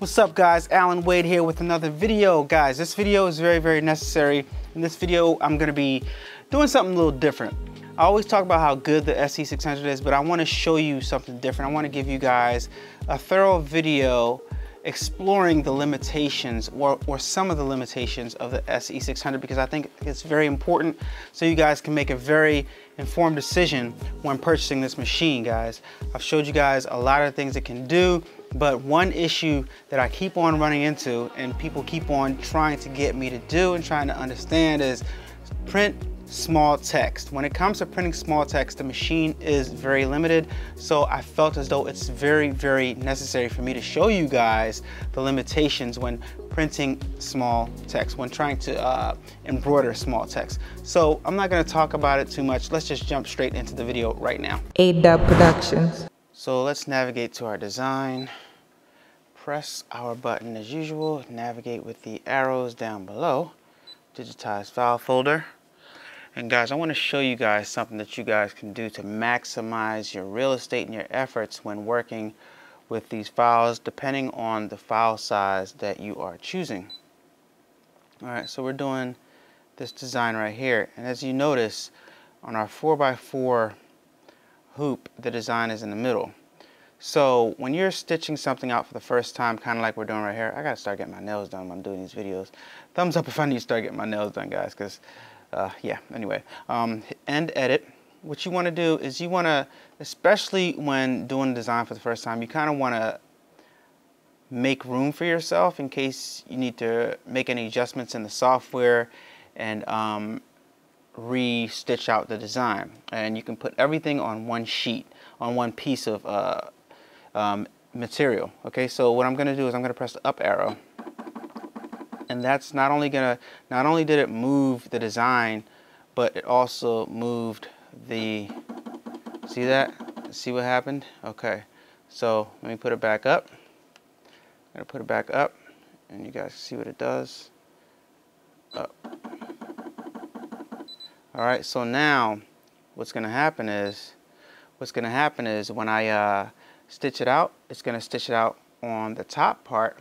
What's up guys, Allan Wade here with another video. Guys, this video is very necessary. In this video, I'm gonna be doing something a little different. I always talk about how good the SE600 is, but I wanna show you something different. I wanna give you guys a thorough video exploring the limitations or some of the limitations of the SE600 because I think it's very important so you guys can make a very informed decision when purchasing this machine, guys. I've showed you guys a lot of things it can do, but one issue that I keep on running into and people keep on trying to get me to do and trying to understand is print small text. When it comes to printing small text, the machine is very limited. So I felt as though it's very necessary for me to show you guys the limitations when printing small text, when trying to embroider small text. So I'm not gonna talk about it too much. Let's just jump straight into the video right now. A-Dubb Productions. So let's navigate to our design. Press our button as usual. Navigate with the arrows down below. Digitize file folder. And guys, I want to show you guys something that you guys can do to maximize your real estate and your efforts when working with these files, depending on the file size that you are choosing. All right, so we're doing this design right here. And as you notice, on our 4x4 hoop, the design is in the middle. So when you're stitching something out for the first time, kind of like we're doing right here, I got to start getting my nails done when I'm doing these videos. Thumbs up if I need to start getting my nails done, guys, because yeah, anyway, end edit. What you want to do is you want to, especially when doing design for the first time, you kind of want to make room for yourself in case you need to make any adjustments in the software and re-stitch out the design. And you can put everything on one sheet, on one piece of material. Okay, so what I'm going to do is I'm going to press the up arrow. And that's not only did it move the design, but it also moved the, see that? See what happened? Okay, so let me put it back up. I'm gonna put it back up, and you guys see what it does. Up. All right, so now what's gonna happen is when I stitch it out, it's gonna stitch it out on the top part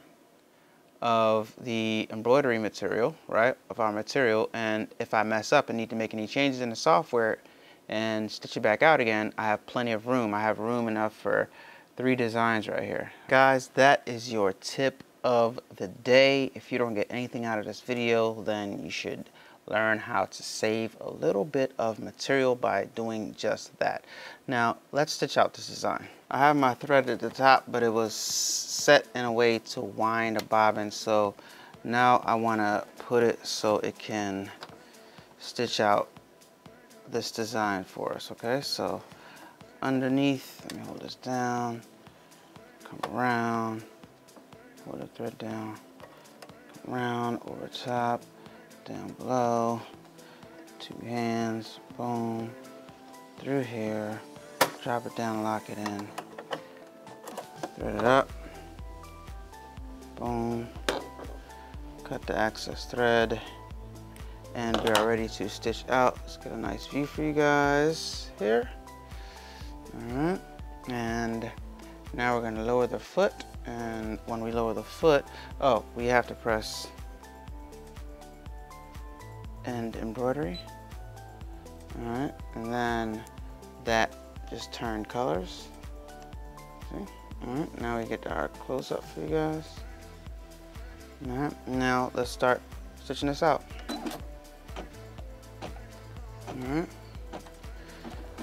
of the embroidery material, right, of our material, and if I mess up and need to make any changes in the software and stitch it back out again, I have plenty of room. I have room enough for 3 designs right here. Guys, that is your tip of the day. If you don't get anything out of this video, then you should learn how to save a little bit of material by doing just that. Now, let's stitch out this design. I have my thread at the top, but it was set in a way to wind a bobbin, so now I want to put it so it can stitch out this design for us. Okay, so underneath, let me hold this down, come around, hold the thread down, come around, over top, down below, 2 hands, boom, through here, drop it down, lock it in, thread it up, boom, cut the excess thread, and we are ready to stitch out. Let's get a nice view for you guys here. All right, and now we're going to lower the foot, and when we lower the foot, oh, we have to press end embroidery. All right, and then that just turned colors. See? All right, now we get our close-up for you guys. All right, now let's start stitching this out. All right,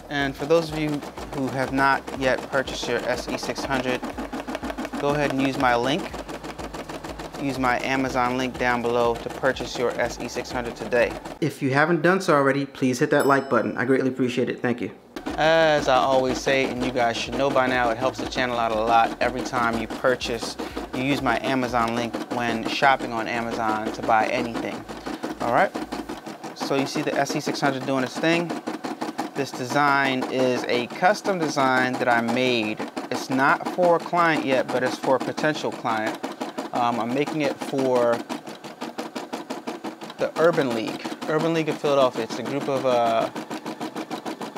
and for those of you who have not yet purchased your SE600, go ahead and use my link. Use my Amazon link down below to purchase your SE600 today. If you haven't done so already, please hit that like button. I greatly appreciate it. Thank you. As I always say, and you guys should know by now, it helps the channel out a lot every time you purchase. You use my Amazon link when shopping on Amazon to buy anything. All right. So you see the SE600 doing its thing. This design is a custom design that I made. It's not for a client yet, but it's for a potential client. I'm making it for the Urban League of Philadelphia. It's a group of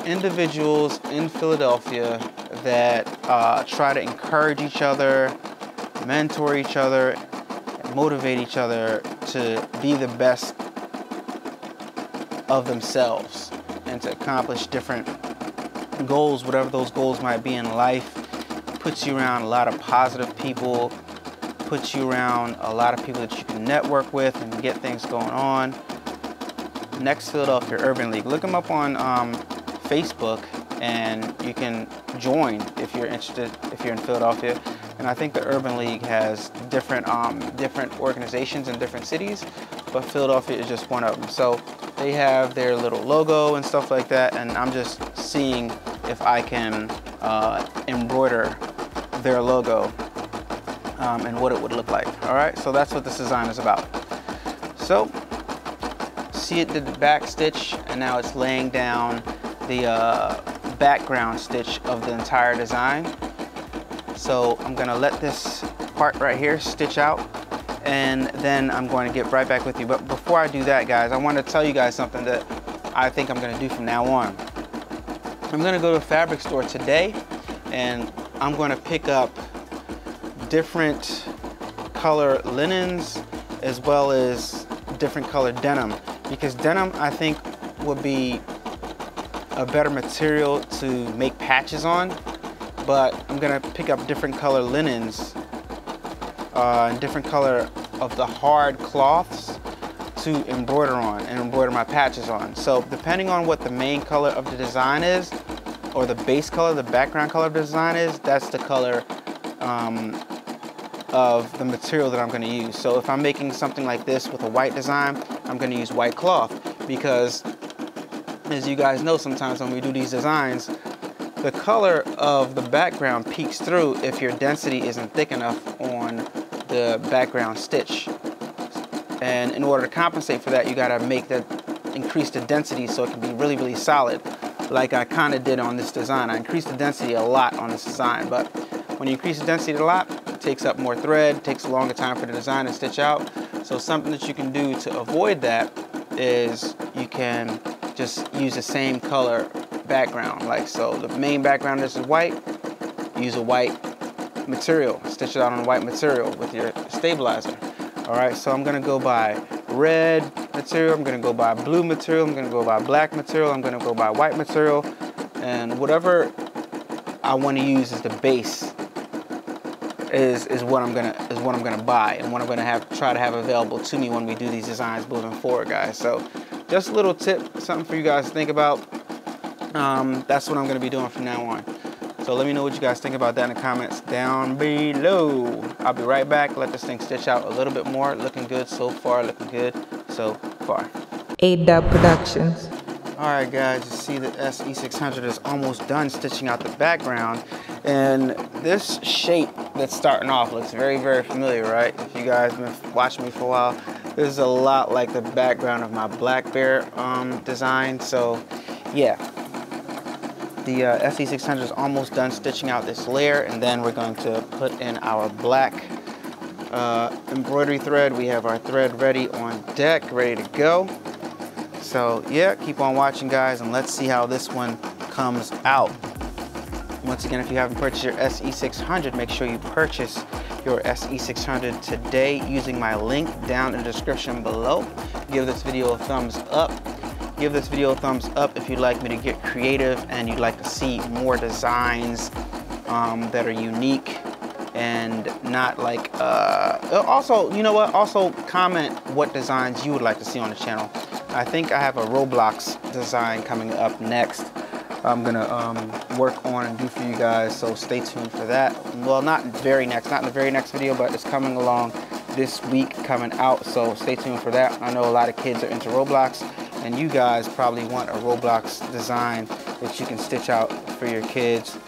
individuals in Philadelphia that try to encourage each other mentor each other, motivate each other to be the best of themselves and to accomplish different goals, whatever those goals might be in life. Puts you around a lot of positive people, puts you around a lot of people that you can network with and get things going on. Next Philadelphia Urban League. Look them up on Facebook, and you can join if you're interested, if you're in Philadelphia. And I think the Urban League has different organizations in different cities, but Philadelphia is just one of them. So they have their little logo and stuff like that, and I'm just seeing if I can embroider their logo and what it would look like. All right, so that's what this design is about. So see, it did the back stitch, and now it's laying down the background stitch of the entire design. So I'm gonna let this part right here stitch out, and then I'm going to get right back with you. But before I do that, guys, I want to tell you guys something that I think I'm gonna do from now on. I'm gonna go to a fabric store today, and I'm gonna pick up different color linens as well as different color denim, because denim, I think, would be a better material to make patches on. But I'm gonna pick up different color linens and different color of the hard cloths to embroider on and embroider my patches on. So depending on what the main color of the design is, or the base color, the background color of the design is, that's the color of the material that I'm going to use. So if I'm making something like this with a white design, I'm going to use white cloth, because as you guys know, sometimes when we do these designs, the color of the background peeks through if your density isn't thick enough on the background stitch. And in order to compensate for that, you got to increase the density so it can be really, really solid, like I kind of did on this design. I increased the density a lot on this design, but when you increase the density a lot, it takes up more thread, takes a longer time for the design to stitch out. So something that you can do to avoid that is you can just use the same color background. Like, so the main background is white, use a white material, stitch it out on a white material with your stabilizer. All right, so I'm gonna go by red material, I'm gonna go by blue material, I'm gonna go by black material, I'm gonna go by white material, and whatever I want to use as the base is what I'm gonna buy, and what I'm gonna try to have available to me when we do these designs moving forward, guys. So just a little tip, something for you guys to think about. That's what I'm gonna be doing from now on. So let me know what you guys think about that in the comments down below. I'll be right back. Let this thing stitch out a little bit more. Looking good so far, looking good so far. A-Dubb Productions. All right, guys, you see the SE600 is almost done stitching out the background. And this shape that's starting off looks very, very familiar, right? If you guys have been watching me for a while, this is a lot like the background of my Black Bear design. So yeah, the SE600 is almost done stitching out this layer, and then we're going to put in our black embroidery thread. We have our thread ready on deck, ready to go. So yeah, keep on watching, guys, and let's see how this one comes out. Once again, if you haven't purchased your SE600, make sure you purchase your SE600 today using my link down in the description below. Give this video a thumbs up. Give this video a thumbs up if you'd like me to get creative and you'd like to see more designs that are unique and not like, also, you know what, also comment what designs you would like to see on the channel. I think I have a Roblox design coming up next. I'm gonna work on and do for you guys, so stay tuned for that. Well, not in the very next video, but it's coming along this week, coming out, so stay tuned for that. I know a lot of kids are into Roblox, and you guys probably want a Roblox design that you can stitch out for your kids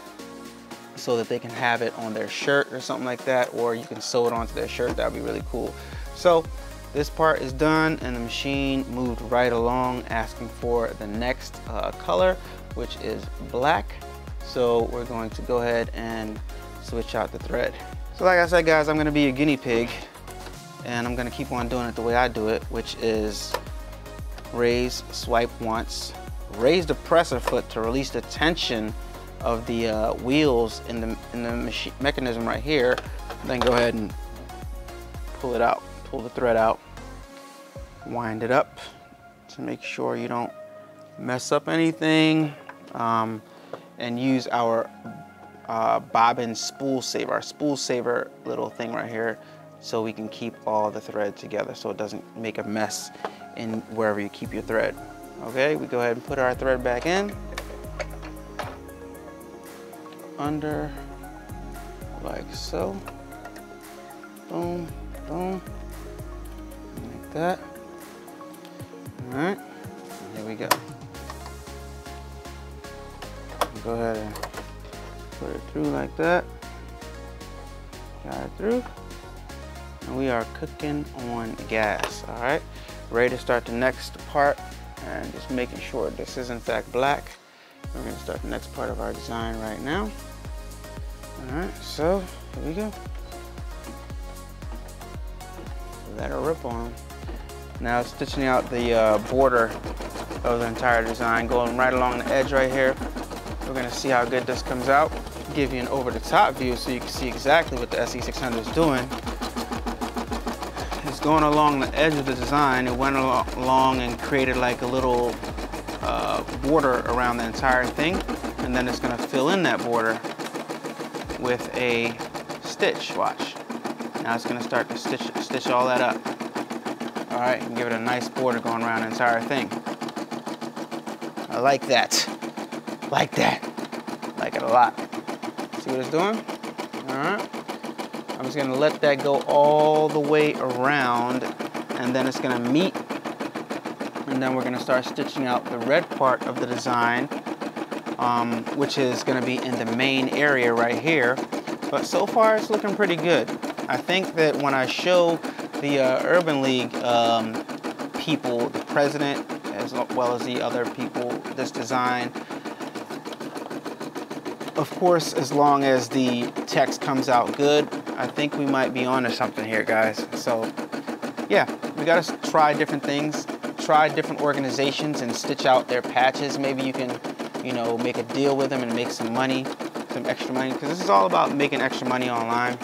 so that they can have it on their shirt or something like that, or you can sew it onto their shirt. That'd be really cool. So this part is done, and the machine moved right along asking for the next color, which is black. So we're going to go ahead and switch out the thread. So like I said, guys, I'm gonna be a guinea pig, and I'm gonna keep on doing it the way I do it, which is raise, swipe once, raise the presser foot to release the tension of the wheels in the mechanism right here, Then go ahead and pull it out, pull the thread out, wind it up to make sure you don't mess up anything, and use our bobbin spool saver, our spool saver little thing right here, so we can keep all the thread together so it doesn't make a mess in wherever you keep your thread. Okay, we go ahead and put our thread back in, under, like so, boom, boom, like that. All right, here we go. Go ahead and put it through like that. Got it through. And we are cooking on gas, all right? Ready to start the next part, and just making sure this is in fact black. We're gonna start the next part of our design right now. All right, so here we go. Let her rip on. Now stitching out the border of the entire design, going right along the edge right here. We're gonna see how good this comes out. Give you an over-the-top view so you can see exactly what the SE600 is doing. It's going along the edge of the design. It went along and created like a little border around the entire thing, and then it's gonna fill in that border with a stitch. Watch. Now it's gonna start to stitch all that up. All right, and give it a nice border going around the entire thing. I like that. Like that. Like it a lot. See what it's doing? All right. I'm just gonna let that go all the way around, and then it's gonna meet, and then we're gonna start stitching out the red part of the design, which is gonna be in the main area right here. But so far it's looking pretty good. I think that when I show the Urban League people, the president, as well as the other people, this design, of course, as long as the text comes out good, I think we might be onto something here, guys. So, yeah, we gotta try different things, try different organizations and stitch out their patches. Maybe you can, you know, make a deal with them and make some money, some extra money, because this is all about making extra money online.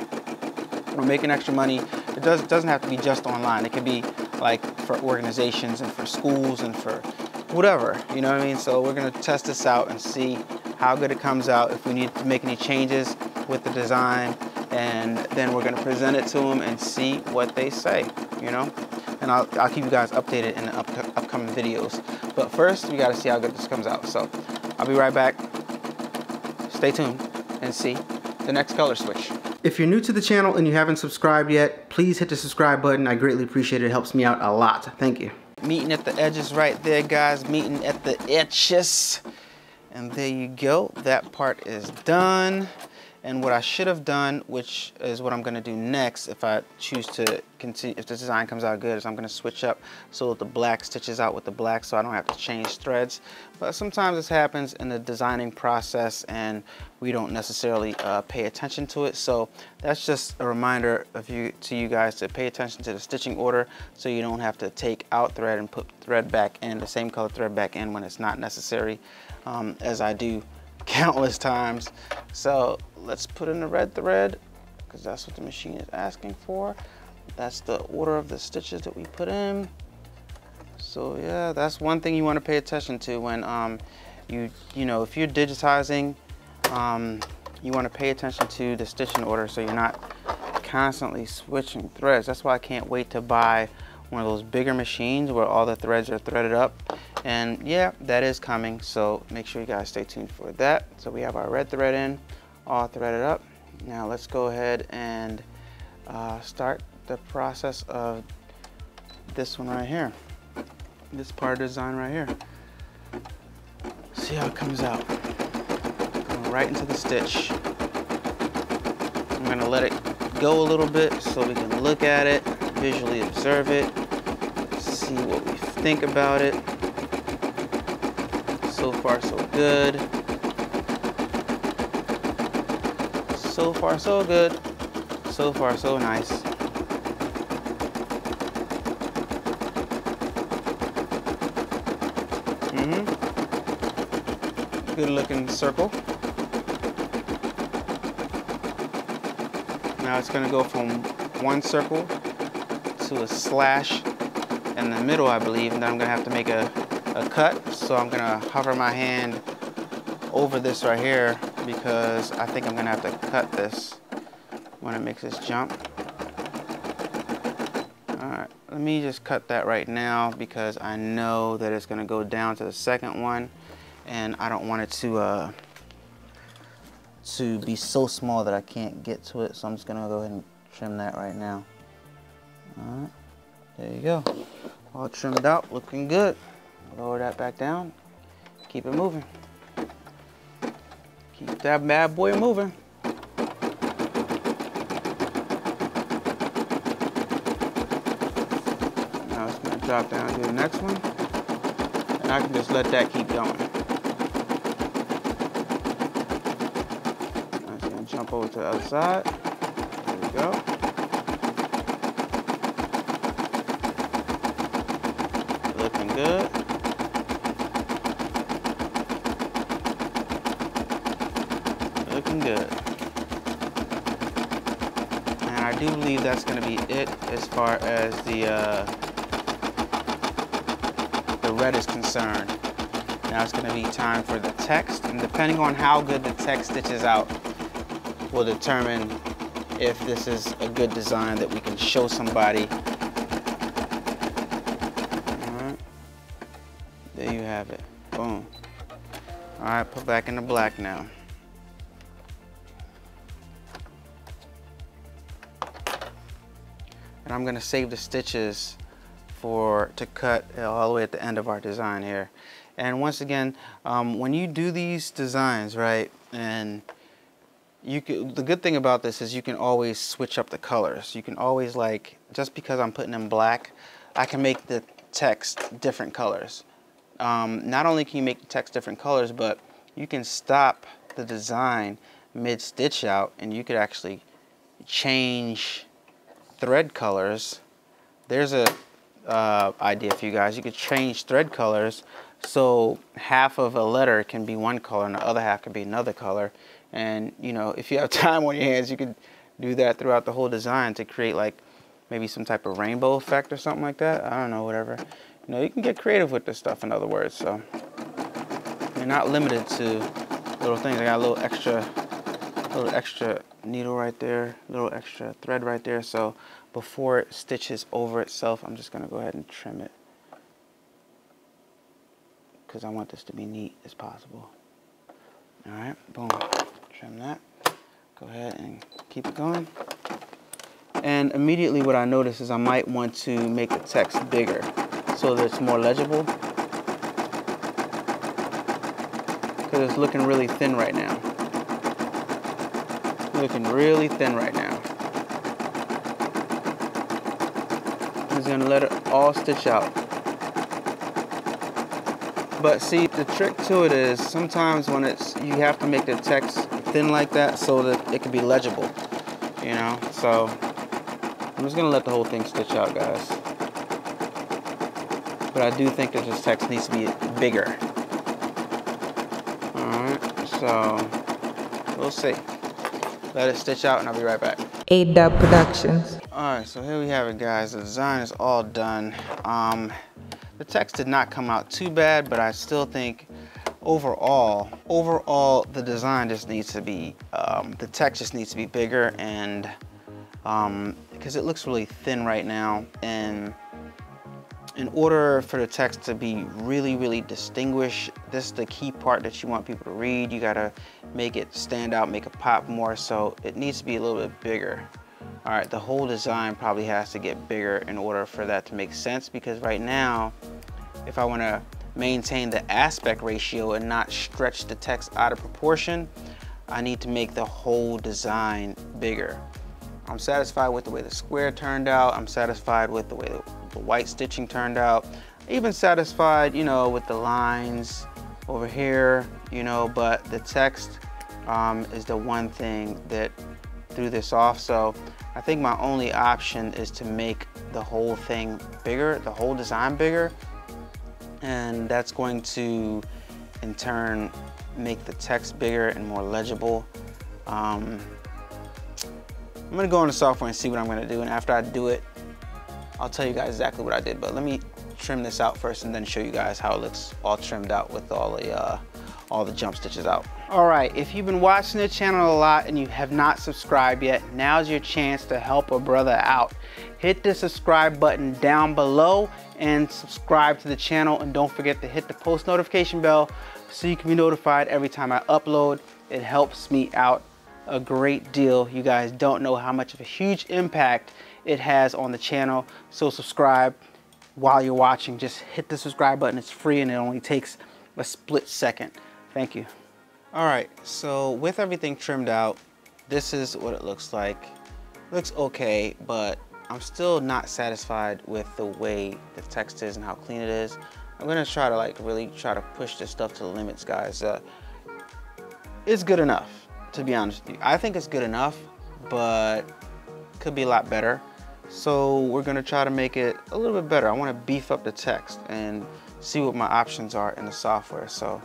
We're making extra money. It doesn't have to be just online. It could be like for organizations and for schools and for whatever, you know what I mean? So we're gonna test this out and see how good it comes out, if we need to make any changes with the design, and then we're gonna present it to them and see what they say, you know? And I'll keep you guys updated in the upcoming videos. But first, we gotta see how good this comes out. So I'll be right back. Stay tuned and see the next color switch. If you're new to the channel and you haven't subscribed yet, please hit the subscribe button. I greatly appreciate it. It helps me out a lot. Thank you. Meeting at the edges right there, guys. Meeting at the edges. And there you go. That part is done. And what I should have done, which is what I'm going to do next if I choose to continue, if the design comes out good, is I'm going to switch up so that the black stitches out with the black so I don't have to change threads. But sometimes this happens in the designing process and we don't necessarily pay attention to it. So that's just a reminder to you guys to pay attention to the stitching order so you don't have to take out thread and put thread back in, the same color thread back in when it's not necessary, as I do countless times. So let's put in the red thread because that's what the machine is asking for. That's the order of the stitches that we put in. So yeah, that's one thing you want to pay attention to when you know, if you're digitizing, you want to pay attention to the stitching order so you're not constantly switching threads. That's why I can't wait to buy one of those bigger machines where all the threads are threaded up. And yeah, that is coming, so make sure you guys stay tuned for that. So we have our red thread in, all threaded up. Now let's go ahead and start the process of this one right here. This part of the design right here. See how it comes out. Going right into the stitch. I'm gonna let it go a little bit so we can look at it, visually observe it, see what we think about it. So far, so good. So far, so good. So far, so nice. Good looking circle. Now it's going to go from one circle to a slash in the middle, I believe, and then I'm going to have to make a cut. So I'm going to hover my hand over this right here because I think I'm going to have to cut this when it makes this jump. Alright, let me just cut that right now because I know that it's going to go down to the second one, and I don't want it to be so small that I can't get to it. So I'm just going to go ahead and trim that right now. Alright, there you go. All trimmed out, looking good. Lower that back down. Keep it moving. Keep that bad boy moving. Now it's going to drop down to the next one. And I can just let that keep going. Now it's going to jump over to the other side. There we go. Looking good. Looking good. And I do believe that's going to be it as far as the red is concerned. Now it's going to be time for the text, and depending on how good the text stitches out will determine if this is a good design that we can show somebody. Alright, there you have it. Boom. Alright, put back in the black now. And I'm going to save the stitches to cut all the way at the end of our design here. And once again, when you do these designs, right, and the good thing about this is you can always switch up the colors. You can always, like, just because I'm putting in black, I can make the text different colors. Not only can you make the text different colors, but you can stop the design mid-stitch out, and you could actually change thread colors. There's a idea for you guys. You could change thread colors so half of a letter can be one color and the other half can be another color. And you know, if you have time on your hands, you could do that throughout the whole design to create like maybe some type of rainbow effect or something like that. I don't know, whatever. You know, you can get creative with this stuff, in other words. So you're not limited to little things. I got a little extra needle right there, little extra thread right there. So before it stitches over itself, I'm just going to go ahead and trim it because I want this to be neat as possible. All right, boom, trim that. Go ahead and keep it going. And immediately what I notice is I might want to make the text bigger so that it's more legible, because it's looking really thin right now. Looking really thin right now. I'm just gonna let it all stitch out. But see, the trick to it is sometimes when you have to make the text thin like that so that it can be legible, you know? So I'm just gonna let the whole thing stitch out, guys. But I do think that this text needs to be bigger. Alright, so we'll see. Let it stitch out and I'll be right back. A-Dubb Productions. Alright, so here we have it, guys. The design is all done. The text did not come out too bad, but I still think overall the design just needs to be, the text just needs to be bigger, and because it looks really thin right now, and in order for the text to be really distinguished, this is the key part that you want people to read. You gotta make it stand out, make it pop more, so it needs to be a little bit bigger. All right, the whole design probably has to get bigger in order for that to make sense, because right now, if I want to maintain the aspect ratio and not stretch the text out of proportion, I need to make the whole design bigger. I'm satisfied with the way the square turned out. I'm satisfied with the way the white stitching turned out. Even satisfied, you know, with the lines over here, you know, but the text is the one thing that threw this off. So I think my only option is to make the whole thing bigger, the whole design bigger, and that's going to in turn make the text bigger and more legible. I'm gonna go in the software and see what I'm gonna do, and after I do it, I'll tell you guys exactly what I did. But let me trim this out first and then show you guys how it looks all trimmed out with all the jump stitches out. All right, if you've been watching the channel a lot and you have not subscribed yet, now's your chance to help a brother out. Hit the subscribe button down below and subscribe to the channel, and don't forget to hit the post notification bell so you can be notified every time I upload. It helps me out a great deal. You guys don't know how much of a huge impact it has on the channel. So subscribe while you're watching. Just hit the subscribe button. It's free and it only takes a split second. Thank you. All right, so with everything trimmed out, this is what it looks like. It looks okay, but I'm still not satisfied with the way the text is and how clean it is. I'm gonna try to really try to push this stuff to the limits, guys. It's good enough, to be honest with you. I think it's good enough, but could be a lot better. So we're gonna try to make it a little bit better. I wanna beef up the text and see what my options are in the software. So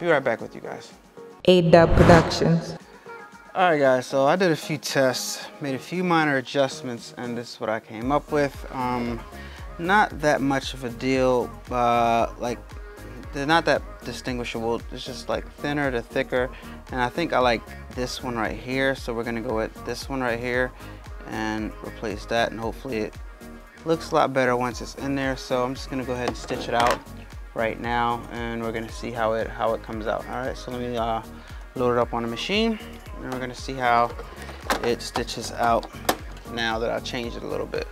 be right back with you guys. A-Dubb Productions. All right, guys, so I did a few tests, made a few minor adjustments, and this is what I came up with. Not that much of a deal, like they're not that distinguishable. It's just like thinner to thicker, and I think I like this one right here, so we're gonna go with this one right here and replace that, and hopefully it looks a lot better once it's in there. So I'm just gonna go ahead and stitch it out right now, and we're gonna see how it comes out. All right, so let me load it up on the machine, and we're gonna see how it stitches out now that I've changed it a little bit.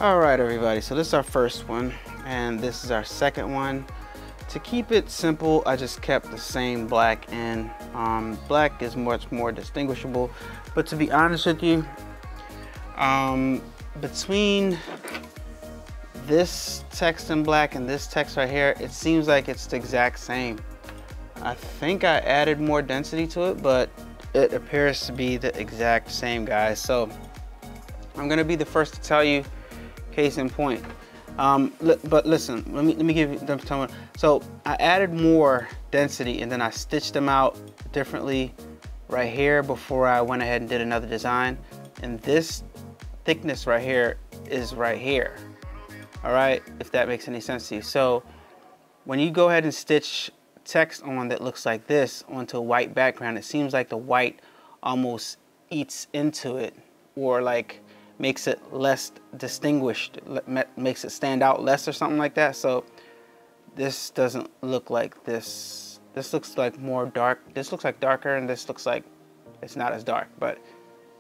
All right, everybody, so this is our first one, and this is our second one. To keep it simple, I just kept the same black in. Black is much more distinguishable, but to be honest with you, between this text in black and this text right here, it seems like it's the exact same. I think I added more density to it, but it appears to be the exact same, guys. So I'm gonna be the first to tell you, case in point. But listen, let me give you the. So I added more density and then I stitched them out differently right here before I went ahead and did another design. And this thickness right here is right here. All right, if that makes any sense to you. So when you go ahead and stitch text on that looks like this onto a white background, it seems like the white almost eats into it, or like makes it less distinguished, makes it stand out less or something like that. So this doesn't look like this. This looks like more dark. This looks like darker, and this looks like it's not as dark, but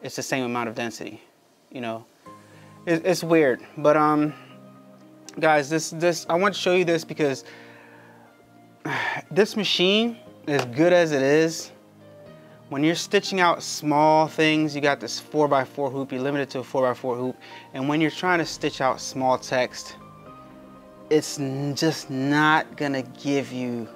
it's the same amount of density. You know, it's weird. But guys, this I want to show you this because this machine, as good as it is, when you're stitching out small things, you got this 4x4 hoop, you're limited to a 4x4 hoop, and when you're trying to stitch out small text, it's just not gonna give you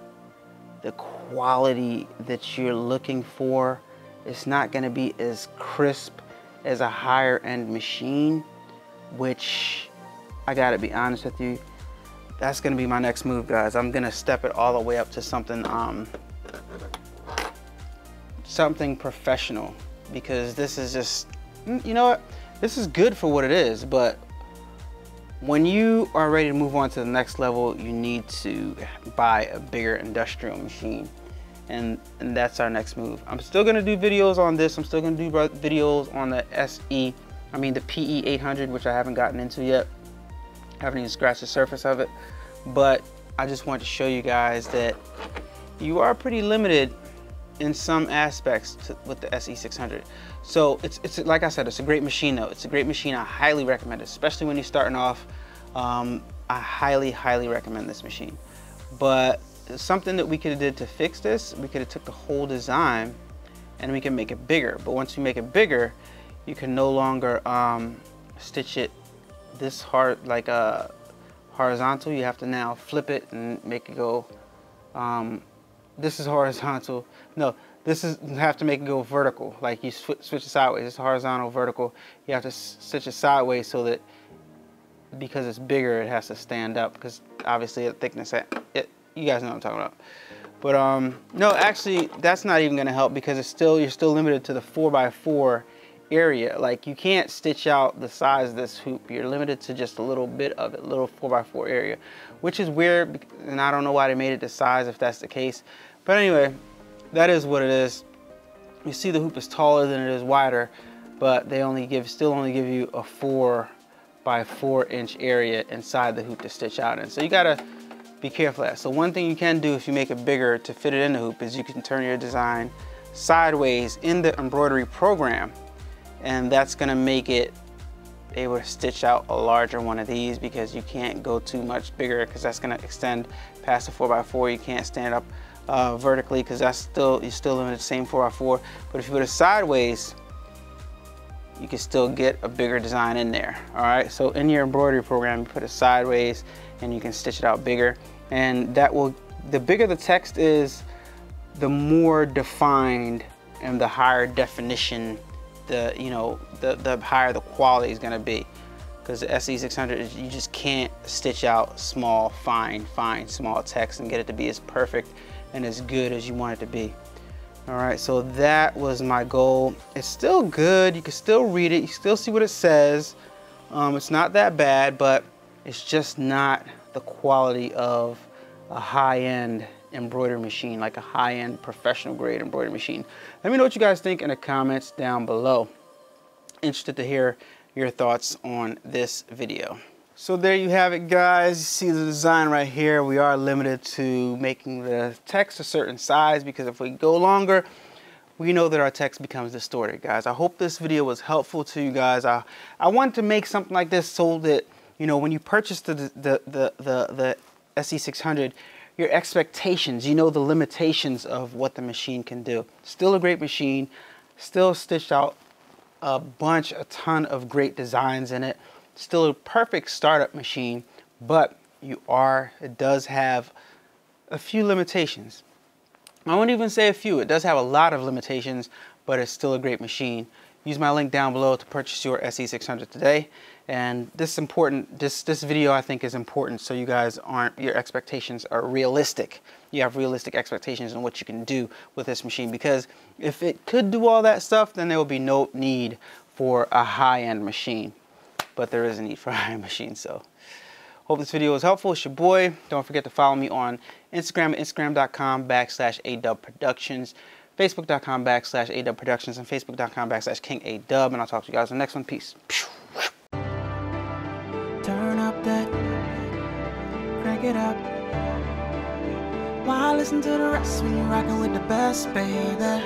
the quality that you're looking for. It's not gonna be as crisp as a higher end machine, which I gotta be honest with you, that's gonna be my next move, guys. I'm gonna step it all the way up to something something professional, because this is just, you know what, this is good for what it is, but when you are ready to move on to the next level, you need to buy a bigger industrial machine, and that's our next move. I'm still gonna do videos on this. I'm still gonna do videos on the the PE800, which I haven't gotten into yet. I haven't even scratched the surface of it, but I just want to show you guys that you are pretty limited in some aspects with the SE600. So it's like I said, it's a great machine though. It's a great machine. I highly recommend it, especially when you're starting off. I highly recommend this machine. But something that we could have did to fix this, we could have took the whole design and we can make it bigger. But once you make it bigger, you can no longer stitch it this hard, like horizontal. You have to now flip it and make it go, this is horizontal. No, this is, you have to make it go vertical. Like you switch it sideways. It's horizontal, vertical. You have to stitch it sideways so that, because it's bigger, it has to stand up, because obviously the thickness, you guys know what I'm talking about. But no, actually that's not even gonna help because you're still limited to the 4x4 area. Like you can't stitch out the size of this hoop. You're limited to just a little bit of it, little 4x4 area, which is weird, and I don't know why they made it this size if that's the case. But anyway, that is what it is. You see the hoop is taller than it is wider, but they still only give you a 4x4 inch area inside the hoop to stitch out in. So you gotta be careful of that. So one thing you can do if you make it bigger to fit it in the hoop is you can turn your design sideways in the embroidery program, and that's gonna make it able to stitch out a larger one of these, because you can't go too much bigger because that's gonna extend past the 4x4. You can't stand up vertically because you're still limited to the same 4x4. But if you put it sideways, you can still get a bigger design in there. All right, so in your embroidery program, you put it sideways and you can stitch it out bigger, and the bigger the text is, the more defined and the higher definition, the higher the quality is going to be. Because the SE600, you just can't stitch out small, fine, small text and get it to be as perfect and as good as you want it to be. All right, so that was my goal. It's still good. You can still read it. You still see what it says. It's not that bad, but it's just not the quality of a high-end embroidery machine, like a high-end professional grade embroidery machine. Let me know what you guys think in the comments down below. Interested to hear your thoughts on this video. So there you have it, guys. You see the design right here. We are limited to making the text a certain size, because if we go longer, we know that our text becomes distorted, guys. I hope this video was helpful to you guys. I wanted to make something like this so that, you know, when you purchase the SE600, your expectations, you know, the limitations of what the machine can do. Still a great machine, still stitched out a ton of great designs in it. Still a perfect startup machine, but it does have a few limitations. I won't even say a few, it does have a lot of limitations, but it's still a great machine. Use my link down below to purchase your SE600 today. And this video I think is important, so you guys your expectations are realistic. You have realistic expectations on what you can do with this machine, because if it could do all that stuff, then there will be no need for a high-end machine. But there is a need for a high-end machine, so hope this video was helpful. It's your boy. Don't forget to follow me on Instagram at instagram.com/adubbproductions, facebook.com/adubbproductions, and facebook.com/King A-Dubb. And I'll talk to you guys in the next one. Peace. Turn up that, crank it up. Why listen to the rest when you're rocking with the best, baby?